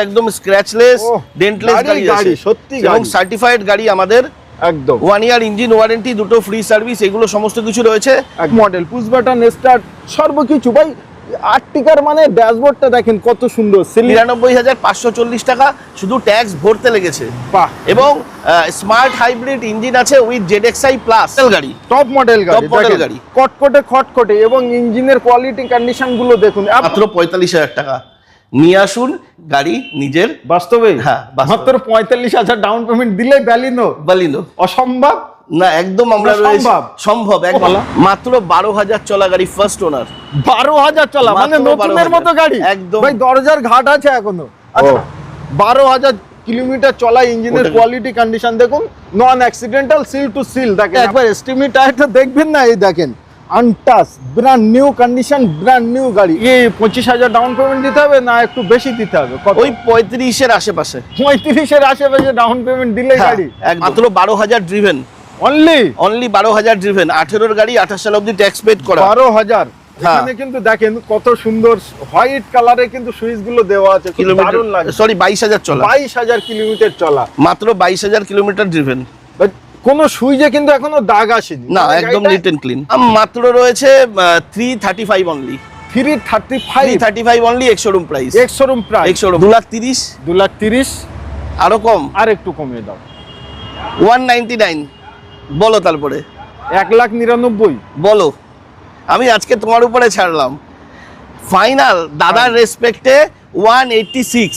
একদম স্ক্র্যাচলেস ডেন্টলেস গাড়ি আছে সত্যি এবং সার্টিফাইড গাড়ি আমাদের একদম 1 ইয়ার ইঞ্জিন ওয়ারেন্টি, দুটো ফ্রি সার্ভিস, এগুলো সমস্ত কিছু রয়েছে। মডেল পুশ বাটন স্টার্ট সর্বকিছু ভাই। আর্টিকার মানে ড্যাশবোর্ডটা দেখেন কত সুন্দর, ৯৯,৫৪০ টাকা শুধু ট্যাক্স ভরতে লেগেছে। বাহ। এবং স্মার্ট হাইব্রিড ইঞ্জিন আছে উইথ ZXi প্লাস গাড়ি, টপ মডেল গাড়ি কটকটে খটখটে, এবং ইঞ্জিনের কোয়ালিটি কন্ডিশন গুলো দেখুন। মাত্র ৪৫,০০০ টাকা নিয়ে আসুন গাড়ি নিজের। বাস্তবে হ্যাঁ, মাত্র ৪৫,০০০ ডাউন পেমেন্ট দিলে বালিনো অসম্ভব না, একদম আমরা সম্ভব একদম। মাত্র ১২,০০০ চলা গাড়ি, ফার্স্ট ওনার। ১২,০০০ চলা মানে নতুনের মতো গাড়ি একদম ভাই, দরজার ঘাট আছে এখনো। আচ্ছা ১২,০০০ কিলোমিটার চলা, ইঞ্জিনের কোয়ালিটি কন্ডিশন দেখুন, নন অ্যাক্সিডেন্টাল, সিল টু সিল। দেখেন একবার এস্টিমি টায়ারটা দেখবেন না, এই দেখেন untouch brand new condition, brand new গাড়ি। এই ২৫,০০০ ডাউন পেমেন্ট দিতে হবে না একটু বেশি দিতে হবে? ওই ৩৫-এর আশেপাশে। ৩৫-এর আশেপাশে ডাউন পেমেন্ট দিলে গাড়ি মাত্র ১২,০০০ ড্রিভেন, অনলি ১২,০০০ ড্রিভেন, ১৮ গাড়ি, ২৮ সাল অবধি ট্যাক্স পেড করা। ১২,০০০। এখানে কিন্তু দেখেন কত সুন্দর হোয়াইট কালারে কিন্তু সুইচ গুলো দেওয়া আছে, দারুণ লাগে। সরি ২২,০০০ চলা, ২২,০০০ কিলোমিটার চলা, মাত্র ২২,০০০ কিলোমিটার ড্রিভেন। কোন সুইচে কিন্তু এখনো দাগ আসেনি না, একদম নিট এন্ড ক্লিন। মাত্র রয়েছে 335 only, 335 only, x-showroom price, x-showroom price, x-showroom 2,30,000, 2,30,000 আরো কম, আর একটু কমিয়ে দাও, 199 বলো, তারপরে 1,99,000 বলো। আমি আজকে তোমার উপরে ছাড়লাম, ফাইনাল দাদার রেসপেক্টে 186।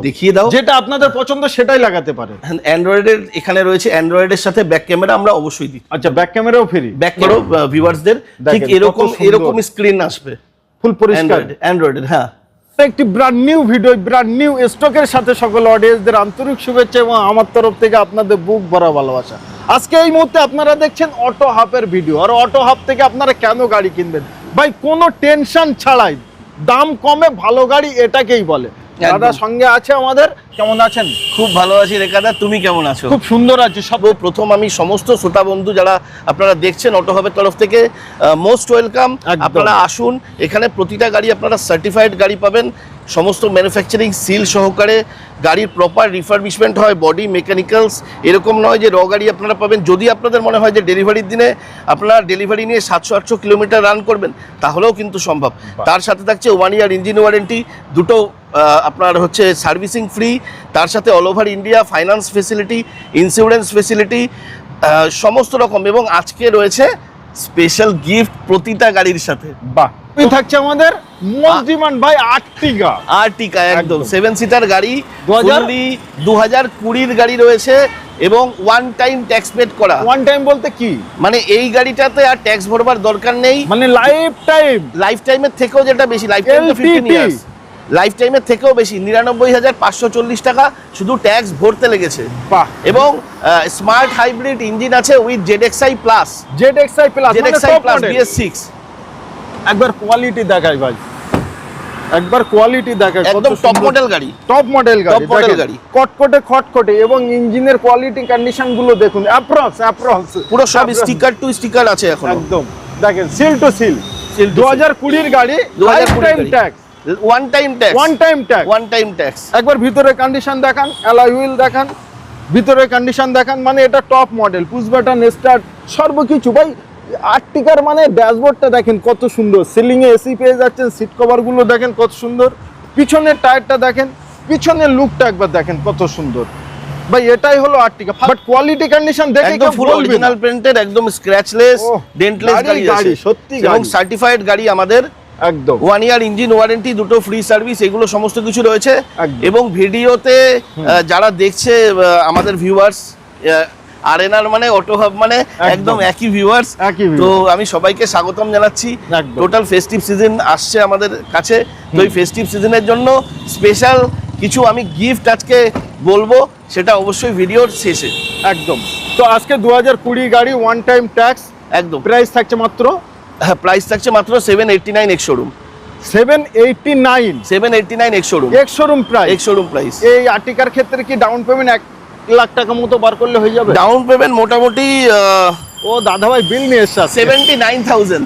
দেখিয়ে দাও যেটা আপনাদের পছন্দ সেটাই লাগাতে পারে। অ্যান্ড্রয়েডের এখানে রয়েছে, অ্যান্ড্রয়েডের সাথে ব্যাক ক্যামেরা আমরা অবশ্যই দিই। আচ্ছা, ব্যাক ক্যামেরাও ফ্রি, ব্যাক ক্যামেরা ভিউয়ার্সদের ঠিক এরকম স্ক্রিন আসবে, ফুল পরিষ্কার অ্যান্ড্রয়েডের। হ্যাঁ, একটি brand new video, brand new স্টকের সাথে সকল অডিয়েন্সদের আন্তরিক শুভেচ্ছা এবং আমার তরফ থেকে আপনাদের বুক ভরা ভালোবাসা। আজকে এই মুহূর্তে আপনারা দেখছেন অটো হাবের ভিডিও। আর অটো হাব থেকে আপনারা কেন গাড়ি কিনবেন ভাই, কোনো টেনশন ছাড়াই দাম কমে ভালো গাড়ি, এটাকেই বলে। দাদা সঙ্গে আছে আমাদের, কেমন আছেন? খুব ভালো আছি রেখাদা, তুমি কেমন আছো? খুব সুন্দর আছি। প্রথম আমি সমস্ত শ্রোতা বন্ধু যারা আপনারা দেখছেন অটো হাবের তরফ থেকে মোস্ট ওয়েলকাম। আপনারা আসুন, এখানে প্রতিটা গাড়ি আপনারা সার্টিফাইড গাড়ি পাবেন, সমস্ত ম্যানুফ্যাকচারিং সিল সহকারে গাড়ির প্রপার রিফার্বিশমেন্ট হয়, বডি মেকানিক্যালস, এরকম নয় যে র গাড়ি আপনারা পাবেন। যদি আপনাদের মনে হয় যে ডেলিভারির দিনে আপনারা ডেলিভারি নিয়ে 700-800 কিলোমিটার রান করবেন, তাহলেও কিন্তু সম্ভব। তার সাথে থাকছে 1 ইয়ার ইঞ্জিন ওয়ারেন্টি, দুটো আপনার হচ্ছে সার্ভিসিং ফ্রি, তার সাথে all over India finance facility, insurance facility, সমস্ত রকম। এবং আজকে রয়েছে স্পেশাল গিফট প্রতিটা গাড়ির সাথে। বাহ, থাকছে আমাদের মোস্ট ডিমান্ড ভাই আর্টিকা, একদম 7 সিটার গাড়ি, 2020 গাড়ি রয়েছে এবং ওয়ান টাইম ট্যাক্স পেড করা। ওয়ান টাইম বলতে কি? মানে এই গাড়িটাতে আর ট্যাক্স ভরবার দরকার নেই, মানে লাইফ টাইমের থেকেও যেটা বেশি, লাইফ টাইম তো 15 ইয়ার্স, লাইফ টাইমের থেকেও বেশি 99,540 টাকা শুধু ট্যাক্স ভরতে লেগেছে। এবং স্মার্ট হাইব্রিড ইঞ্জিন আছে উইথ ZXi প্লাস, BS6। একবার কোয়ালিটি দেখাই ভাই, একবার কোয়ালিটি দেখাই, একদম টপ মডেল গাড়ি, টপ মডেল গাড়ি, কটকটে খটখটে, এবং ইঞ্জিনের কোয়ালিটি কন্ডিশন গুলো দেখুন, অ্যাপ্রক্স পুরো সব স্টিকার টু স্টিকার আছে এখন, একদম দেখেন সিল টু সিল। 2020 গাড়ি, life time tax, one time tax. একবার ভিতরে কন্ডিশন দেখান, অ্যালয় হুইল দেখান, ভিতরে কন্ডিশন দেখান, মানে এটা top model, push button start সর্বকিছু ভাই। আর্টিকার মানে ড্যাশবোর্ডটা দেখেন কত সুন্দর, সিলিং এ এসি পেয়ে যাচ্ছেন, সিট কভার গুলো দেখেন কত সুন্দর, পিছনের টায়ারটা দেখেন, পিছনের লুকটা একবার দেখেন কত সুন্দর ভাই। এটাই হলো আর্টিকা, বাট কোয়ালিটি কন্ডিশন দেখে একদম ফুল অরিজিনাল প্রিন্টেড, একদম স্ক্র্যাচলেস ডেন্টলেস গাড়ি, সত্যি এবং সার্টিফাইড গাড়ি আমাদের, একদম 1 ইয়ার ইঞ্জিন ওয়ারেন্টি, দুটো ফ্রি সার্ভিস, এগুলো সমস্ত কিছু রয়েছে। এবং ভিডিওতে যারা দেখছে আমাদের ভিউয়ার্স, আরএনআর মানে অটো হাব মানে একদম একই ভিউয়ার্স, তো আমি সবাইকে স্বাগতম জানাচ্ছি। টোটাল ফেস্টিভ সিজন আসছে আমাদের কাছে, তো এই ফেস্টিভ সিজনের জন্য স্পেশাল কিছু আমি গিফট আজকে বলবো, সেটা অবশ্যই ভিডিওর শেষে। একদম। তো আজকে 2020 গাড়ি, ওয়ান টাইম ট্যাক্স, একদম প্রাইস থাকছে মাত্র, হ্যাঁ প্রাইস থাকছে মাত্র 789 এক্স-শোরুম, 789 এক্স-শোরুম প্রাইস। এই আর্টিকার ক্ষেত্রে কি ডাউন পেমেন্ট 1 লাখ টাকা মতো বার করলে হয়ে যাবে? ডাউন পেমেন্ট মোটামুটি ও দাদা ভাই বিল নিয়ে এসছে 79,000,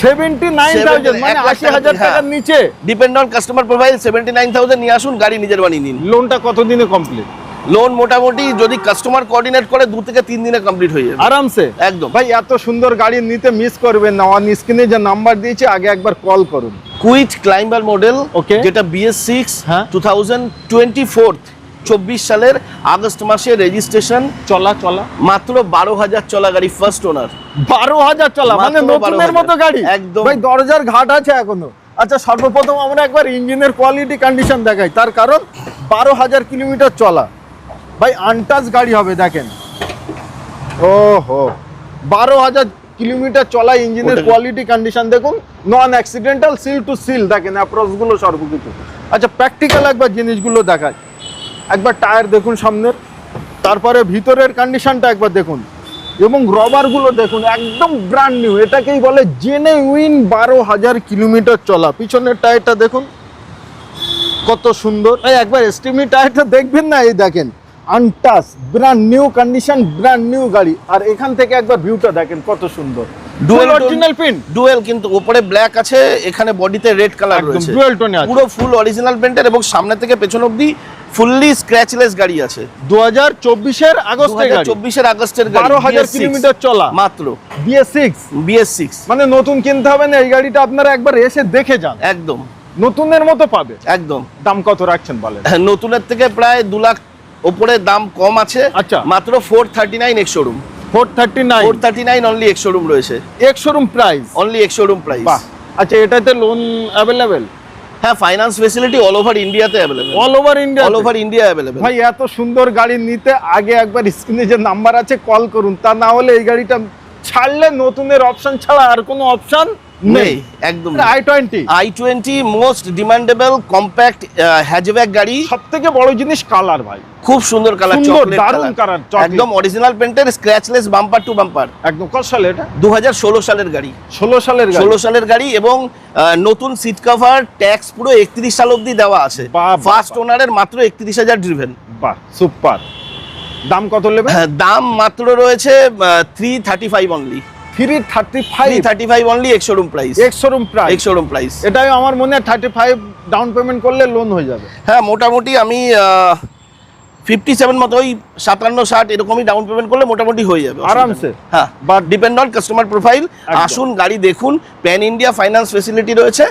79,000 মানে 80,000 টাকার নিচে। Depend on customer profile. 79,000 নিয়ে আসুন, গাড়ি নিজের বানিয়ে নিন। লোনটা কতদিনে কমপ্লিট? লোন মোটামুটি যদি কাস্টমার কোঅর্ডিনেট করে 2 থেকে 3 দিনে কমপ্লিট হয়ে যাবে আরামসে। একদম। ভাই এত সুন্দর গাড়ি নিতে মিস করবেন না, অন স্ক্রিনে যে নাম্বার দিয়েছে আগে একবার কল করুন। Kwid Climber model, Okay. যেটা BS6 হ্যাঁ। 2024 সালের আগস্ট মাসে রেজিস্ট্রেশন, চলা মাত্র 12,000 চলা গাড়ি, ফার্স্ট ওনার। 12,000 চলা মানে মাত্র নতুনের 12,000 মতো গাড়ি একদম। ভাই দরজার ঘাট আছে এখনো। আচ্ছা সর্বপ্রথম আমরা একবার ইঞ্জিনের কোয়ালিটি কন্ডিশন দেখাই, তার কারণ 12,000 কিলোমিটার চলা ভাই, আনটাচ গাড়ি হবে দেখেন। ওহো 12,000 কিলোমিটার চলা ইঞ্জিনের ওটাই। কোয়ালিটি কন্ডিশন দেখুন, নন অ্যাক্সিডেন্টাল, সিল টু সিল দেখেন, অ্যাপ্রোচ গুলো সর্বকিছু। আচ্ছা প্র্যাকটিক্যাল একবার জিনিসগুলো দেখায়, একবার টায়ার দেখুন সামনের, তারপরে ভিতরের কন্ডিশনটা একবার দেখুন, এবং রবার গুলো দেখুন একদম ব্র্যান্ড নিউ, এটাকেই বলে জেনুইন 12,000 কিলোমিটার চলা। পিছনের টায়ারটা দেখুন কত সুন্দর, এই একবার এসটিমি টায়ারটা দেখবেন না, এই দেখেন untouch brand new condition, brand new গাড়ি। আর এখান থেকে একবার ভিউটা দেখেন কত সুন্দর, ডুয়াল অরিজিনাল প্রিন্ট। ডুয়েল কিন্তু উপরে ব্ল্যাক আছে, এখানে বডিতে রেড কালার একদম রয়েছে, ডুয়াল টোনে আছে, পুরো ফুল অরিজিনাল পেন্টের, এবং সামনে থেকে পেছন অবধি ফুললি স্ক্র্যাচলেস গাড়ি আছে। 2024 আগস্টের গাড়ি, 2024 আগস্টের গাড়ি, 12,000 কিলোমিটার চলা মাত্র। BS6 মানে মানে নতুন কিনতে হবে না, এই গাড়িটা আপনারা একবার এসে দেখে যান, একদম নতুনের মতো পাবে। একদম। দাম কত রাখছেন বলেন? নতুনের থেকে প্রায় 2 লাখ উপরে দাম কম আছে। আচ্ছা। মাত্র 439 ex showroom. 439 only ex showroom রয়েছে, এক showroom price, only ex showroom price. বাহ। আচ্ছা এটাতে লোন অ্যাভেলেবেল? হ্যাঁ, ফাইন্যান্স ফেসিলিটি অল ওভার ইন্ডিয়াতে available, all over India, all over India available. ভাই এত সুন্দর গাড়ি নিতে আগে একবার স্ক্রিনে যে নাম্বার আছে কল করুন, তা না হলে এই গাড়িটা ছাড়লে নতুনের অপশন ছাড়া আর কোনো অপশন নেই। একদম। i20 most demandable compact hatchback গাড়ি। সবথেকে বড় জিনিস কালার ভাই, খুব সুন্দর কালার, সুন্দর, চকলেট দারুণ কালার, কালার, একদম অরিজিনাল পেন্টের, স্ক্র্যাচলেস, বাম্পার টু বাম্পার। একদম। কত সালে এটা? 2016 সালের গাড়ি। 16 সালের গাড়ি। 16 সালের গাড়ি, এবং নতুন সিট কভার, ট্যাক্স পুরো 31 সাল অবধি দেওয়া আছে। বাহ, ফার্স্ট ওনারের মাত্র 31,000 ড্রিভেন। বাহ সুপার। দাম কত নেবে? দাম মাত্র রয়েছে 335 only. 335 only ex showroom price, ex showroom price, ex showroom price. এটাই আমার মনে হয় 35 ডাউন পেমেন্ট করলে লোন হয়ে যাবে। হ্যাঁ, মোটামুটি আমি 57 মতো, ওই 57-60 এরকমই ডাউন পেমেন্ট করলে মোটামুটি হয়ে যাবে আরামসে। হ্যাঁ, but depend on customer profile. আসুন, গাড়ি দেখুন, প্যান ইন্ডিয়া ফাইন্যান্স ফেসিলিটি রয়েছে,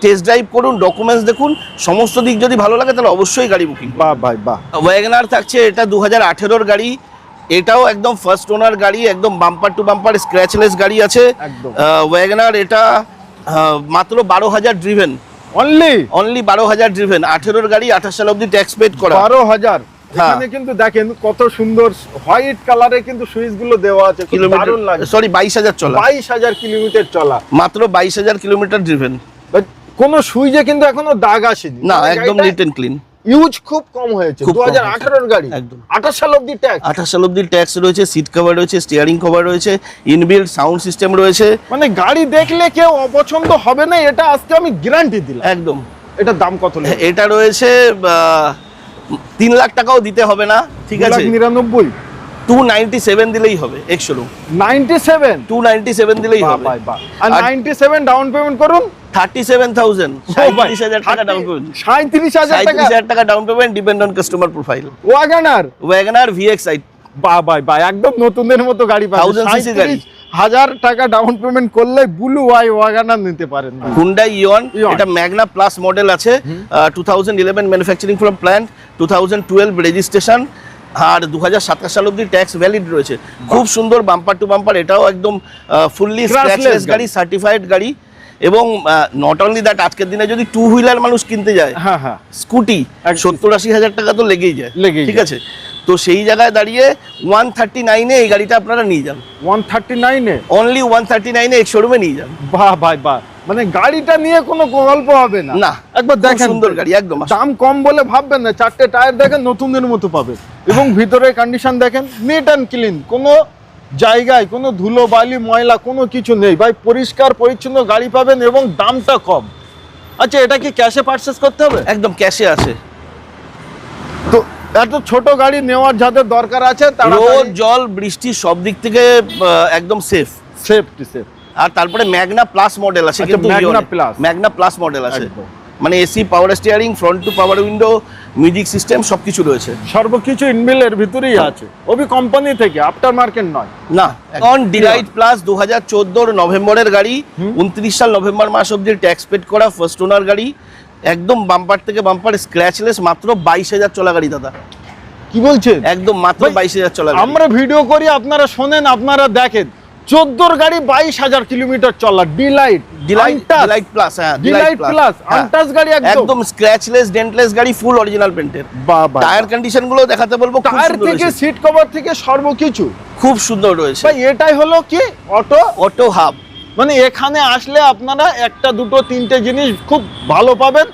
টেস্ট ড্রাইভ করুন, ডকুমেন্টস দেখুন, সমস্ত দিক যদি ভালো লাগে তাহলে অবশ্যই গাড়ি বুকিং। বাহ ভাই বাহ। ওয়াগনার থাকছে, এটা 2018 গাড়ি, এটাও একদম ফার্স্ট ওনার গাড়ি, একদম বাম্পার টু বাম্পার স্ক্র্যাচলেস গাড়ি আছে। একদম। ওয়াগনার এটা মাত্র 12,000 ড্রিভেন, অনলি 12,000 ড্রিভেন। 18 গাড়ি, 28 সাল অবধি ট্যাক্স পেড করা। 12,000। এখানে কিন্তু দেখেন কত সুন্দর হোয়াইট কালারে কিন্তু সুইচ গুলো দেওয়া আছে, খুব দারুণ লাগে। সরি, 22,000 চলা, 22,000 কিলোমিটার চলা, মাত্র 22,000 কিলোমিটার ড্রিভেন। কোনো সুইচে কিন্তু এখনো দাগ আসেনি না, একদম নিট এন্ড ক্লিন। ইউজ খুব কম হয়েছে। খুব কম 2018 এর গাড়ি, একদম। 28 সাল অবধি ট্যাক্স, 28 সাল অবধি ট্যাক্স রয়েছে, সিট কভার রয়েছে, স্টিয়ারিং কভার রয়েছে, ইনবিল্ট সাউন্ড সিস্টেম রয়েছে। মানে গাড়ি দেখলে কেউ অপছন্দ হবে না, এটা আজকে আমি গ্যারান্টি দিলাম। একদম। এটার দাম কত নেবে? এটা রয়েছে 3 লাখ টাকাও দিতে হবে না, ঠিক আছে? 2,99,000, 297 দিলেই হবে এক্স শোরুম। 97, 297 দিলেই বাহ হবে। ভাই বাহ। আর 97 ডাউন পেমেন্ট করুন, 37,000, 37,000 টাকা ডাউন পেমেন্ট, 37,000 টাকা down payment, depend on customer profile. WagonR VXi, বাহ ভাই বাহ, একদম নতুনের মতো গাড়ি পাবেন। 1000 cc গাড়ি। 37,000 টাকা ডাউন পেমেন্ট করলে ব্লু ওয়াগনার নিতে পারেন। হুন্ডাই ইয়ন, ইয়ন। এটা ম্যাগনা প্লাস মডেল আছে, 2011 ম্যানুফ্যাকচারিং ফ্রম প্ল্যান্ট, 2012 রেজিস্ট্রেশন, আর 2027 সাল অবধি ট্যাক্স ভ্যালিড রয়েছে। খুব সুন্দর বাম্পার টু বাম্পার, এটাও একদম ফুললি স্ক্র্যাচলেস গাড়ি, সার্টিফাইড গাড়ি। এবং নট অনলি দ্যাট, আজকের দিনে যদি 2 হুইলার মানুষ কিনতে যায়, হ্যাঁ হ্যাঁ, স্কুটি, 70-80 হাজার টাকা তো লেগেই যায়, ঠিক আছে? তো সেই জায়গায় দাঁড়িয়ে 139 এ এই গাড়িটা আপনারা নিয়ে যান, 139 এ, অনলি 139 এ এক শোরুমে নিয়ে যান। বাহ ভাই বাহ, মানে গাড়িটা নিয়ে কোনো গল্প হবে না। না, একবার দেখেন, সুন্দর গাড়ি, একদম। দাম কম বলে ভাববেন না, 4টে টায়ার দেখেন নতুনের মতো পাবেন, এবং ভিতরে কন্ডিশন দেখেন নিট অ্যান্ড ক্লিন, কোনো জায়গায় কোনো ধুলো বালি ময়লা কোনো কিছু নেই ভাই, পরিষ্কার পরিচ্ছন্ন গাড়ি পাবেন, এবং দামটা কম। আচ্ছা এটা কি ক্যাশে পারচেজ করতে হবে? একদম ক্যাশে আছে। তো এত ছোট গাড়ি নেওয়ার যাদের দরকার আছে, তারা রোদ জল বৃষ্টি সব দিক থেকে একদম সেফ। আর তারপরে ম্যাগনা প্লাস মডেল আছে, আচ্ছা, কিন্তু Magna plus. Magna plus model আছে, একদম। মানে AC, power steering, front two power window, music system সবকিছু রয়েছে। সর্বকিছু ইনবিলের ভিতরেই আছে, ওবি কোম্পানি থেকে, আফটার মার্কেট নয়। না, এখন ডিলাইট প্লাস 2014 নভেম্বরের গাড়ি, 29 সাল নভেম্বর মাস অব্দি ট্যাক্স পেড করা, ফার্স্ট ওনার গাড়ি, একদম বাম্পার থেকে বাম্পার স্ক্র্যাচলেস, মাত্র 22,000 চলা গাড়ি দাদা। কি বলছেন? একদম মাত্র ভাই, 22,000 চলা গাড়ি। আমরা ভিডিও করি, আপনারা শোনেন, আপনারা দেখেন, 14 গাড়ি 22,000 কিলোমিটার চলা, ডিলাইট প্লাস, হ্যাঁ ডিলাইট প্লাস আনটাচ গাড়ি, একদম স্ক্র্যাচলেস, ডেন্টলেস গাড়ি, ফুল অরিজিনাল পেন্টের। বাবা, টায়ার কন্ডিশন গুলো দেখাতে বলবো, খুব টায়ার সুন্দর থেকে রয়েছে। সিট কভার থেকে সর্বকিছু খুব সুন্দর রয়েছে ভাই। এটাই হলো কি অটো হাব, মানে এখানে আসলে আপনারা একটা দুটো তিনটে জিনিস খুব ভালো পাবেন।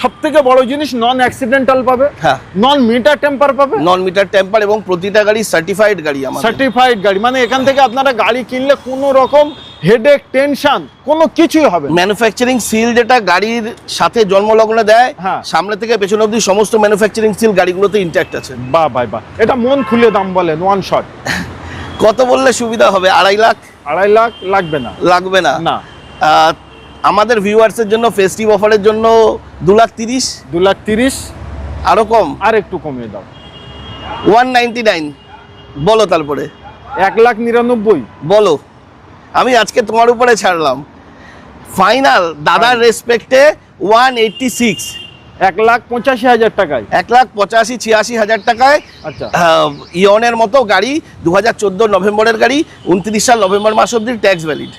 সব থেকে বড় জিনিস নন অ্যাক্সিডেন্টাল পাবে, হ্যাঁ, নন মিটার টেম্পার পাবে, নন মিটার টেম্পার, এবং প্রতিটা গাড়ি সার্টিফাইড গাড়ি আমাদের। সার্টিফাইড গাড়ি, মানে এখান থেকে আপনারা গাড়ি কিনলে কোনো রকম হেডেক, টেনশন কোনো কিছুই হবে না। ম্যানুফ্যাকচারিং সিল যেটা গাড়ির সাথে জন্মলগ্নে দেয়, হ্যাঁ। সামনে থেকে পেছন অবধি সমস্ত ম্যানুফ্যাকচারিং সিল গাড়িগুলোতে ইনট্যাক্ট আছে। বাহ বাহ বাহ, এটা মন খুলে দাম বলেন, ওয়ান শট। কত বললে সুবিধা হবে? 2.5 লাখ? 2.5 লাখ লাগবে না, লাগবে না। না। আমাদের ভিউয়ার্সের জন্য ফেস্টিভ অফারের জন্য 2,30,000, 2,30,000 আরো কম, আর একটু কমিয়ে দাও, 199 বলো, তারপরে 1,99,000 বলো। আমি আজকে তোমার উপরে ছাড়লাম, ফাইনাল দাদার রেসপেক্টে 186, 1,85,000 টাকায়। 1,85,000-86,000 টাকায় আচ্ছা, ইয়নের মতো গাড়ি, 2014 নভেম্বরের গাড়ি, 29 সাল নভেম্বর মাস অব্দি ট্যাক্স ভ্যালিড।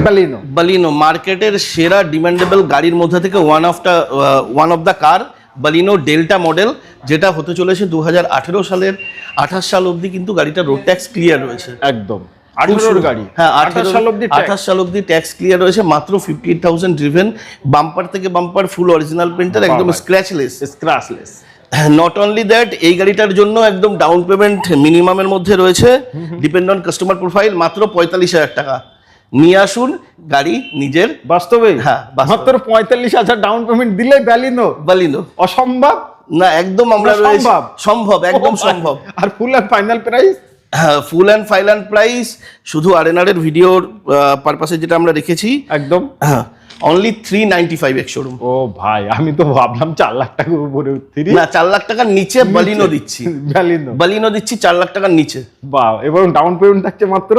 বালিনো বালিনো মার্কেটের সেরা ডিমান্ডেবল গাড়ির মধ্যে থেকে one of the car, বালিনো delta model, যেটা হতে চলেছে 2018 সালের 28 সাল অবধি, কিন্তু গাড়িটা রোড ট্যাক্স ক্লিয়ার রয়েছে একদম 18 গাড়ি, হ্যাঁ 28 সাল অবধি 28 সাল অবধি ট্যাক্স ক্লিয়ার রয়েছে, মাত্র 58,000 ড্রিভেন, বাম্পার থেকে বাম্পার ফুল অরিজিনাল পেন্টার, একদম বাহ। Scratchless. Scratchless. Not only that, এই গাড়িটার জন্য একদম ডাউন পেমেন্ট মিনিমামের মধ্যে রয়েছে, ডিপেন্ড অন কাস্টমার প্রোফাইল, মাত্র 45,000 টাকা। নিয়ে আসুন গাড়ি নিজের। বাস্তবে হ্যাঁ, বাস্তবে। মাত্র 45,000 ডাউন পেমেন্ট দিলে বালিনো বালিনো অসম্ভব না, একদম আমরা না, রয়েছি, সম্ভব। সম্ভব, একদম সম্ভব। আর ফুল আর ফাইনাল প্রাইস? হ্যাঁ, ফুল অ্যান্ড ফাইনাল প্রাইস শুধু আরএনআর এর ভিডিওর পারপাসে যেটা আমরা রেখেছি, একদম হ্যাঁ, অনলি 395 এক্স শোরুম। ও ভাই, আমি তো ভাবলাম 4 লাখ টাকার উপরে। না, 4 লাখ টাকার নিচে বালিনো দিচ্ছি, বালিনো দিচ্ছি 4 লাখ টাকার নিচে। বাহ, এবং ডাউন পেমেন্ট থাকছে মাত্র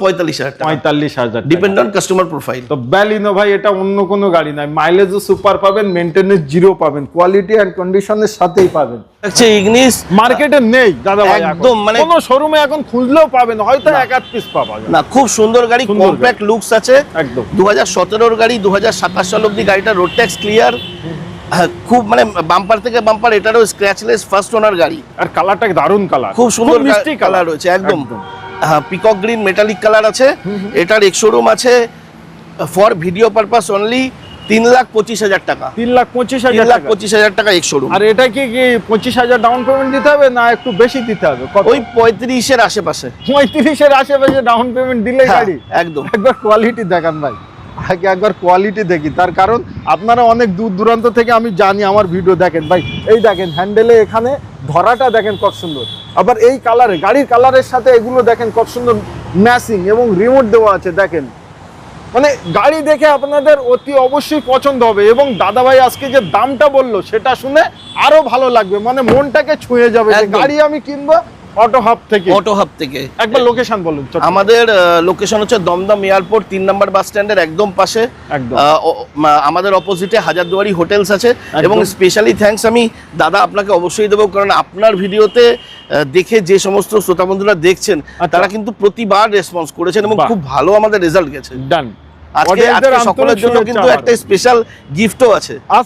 45,000 টাকা, 45,000, ডিপেন্ড অন কাস্টমার প্রোফাইল। তো বালিনো ভাই, এটা অন্য কোনো গাড়ি নয়, মাইলেজও সুপার পাবেন, মেইনটেনেন্স জিরো পাবেন, কোয়ালিটি এন্ড কন্ডিশনের সাথেই পাবেন। হচ্ছে ইগনিস মার্কেটে নেই দাদা ভাই, একদম, মানে কোনো শোরুমে এখন খুঁজলেও পাবেন, হয়তো এক আধ পিস পাওয়া যাবে। না, খুব সুন্দর গাড়ি, সুন্দর কম্প্যাক্ট লুকস আছে, একদম 2017 গাড়ি, 2027 সাল অবধি গাড়িটা রোড ট্যাক্স ক্লিয়ার, খুব মানে বাম্পার থেকে বাম্পার, এটারও স্ক্র্যাচলেস ফার্স্ট ওনার গাড়ি। আর কালারটা দারুন কালার, খুব সুন্দর মিষ্টি কালার রয়েছে, একদম পিকক গ্রিন মেটালিক কালার আছে। এটার এক্সশোরুম আছে ফর ভিডিও পারপাস অনলি 3,25,000 টাকা, 3,25,000 টাকা। 3,25,000 টাকা এক্সশোরুম। আর এটা কি 25,000 ডাউন পেমেন্ট দিতে হবে না একটু বেশি দিতে হবে? ওই 35-এর আশেপাশে, 35-এর আশেপাশে ডাউন পেমেন্ট দিলে হ্যাঁ, গাড়ি একদম। একবার কোয়ালিটি দেখান ভাই, আগে একবার কোয়ালিটি দেখি। তার কারণ আপনারা অনেক দূর দূরান্ত থেকে আমি জানি আমার ভিডিও দেখেন ভাই। এই দেখেন হ্যান্ডেলে এখানে ধরাটা দেখেন কত সুন্দর, আবার এই কালারে, গাড়ির কালারের সাথে এগুলো দেখেন কত সুন্দর ম্যাচিং, এবং রিমোট দেওয়া আছে দেখেন। মানে গাড়ি দেখে আপনাদের অতি অবশ্যই পছন্দ হবে, এবং দাদা ভাই আজকে যে দামটা বললো সেটা শুনে আরো ভালো লাগবে, মানে মনটাকে ছুঁয়ে যাবে যে একদম। গাড়ি আমি কিনবো অটো হাব থেকে। অটো হাব থেকে। একবার লোকেশন বলুন। আমাদের লোকেশন হচ্ছে দমদম এয়ারপোর্ট 3 নম্বর বাস স্ট্যান্ডের একদম পাশে, একদম আমাদের অপোজিটে হাজারদুয়ারি হোটেলস আছে। একদম। এবং স্পেশালি থ্যাঙ্কস আমি দাদা আপনাকে অবশ্যই দেবো, কারণ আপনার ভিডিওতে দেখে যে সমস্ত শ্রোতা বন্ধুরা দেখছেন, আচ্ছা। তারা কিন্তু প্রতিবার রেসপন্স করেছেন এবং বাহ। খুব ভালো আমাদের রেজাল্ট গেছে। ডান। আজকে সকলের জন্য কিন্তু একটা স্পেশাল গিফটও আছে। আজ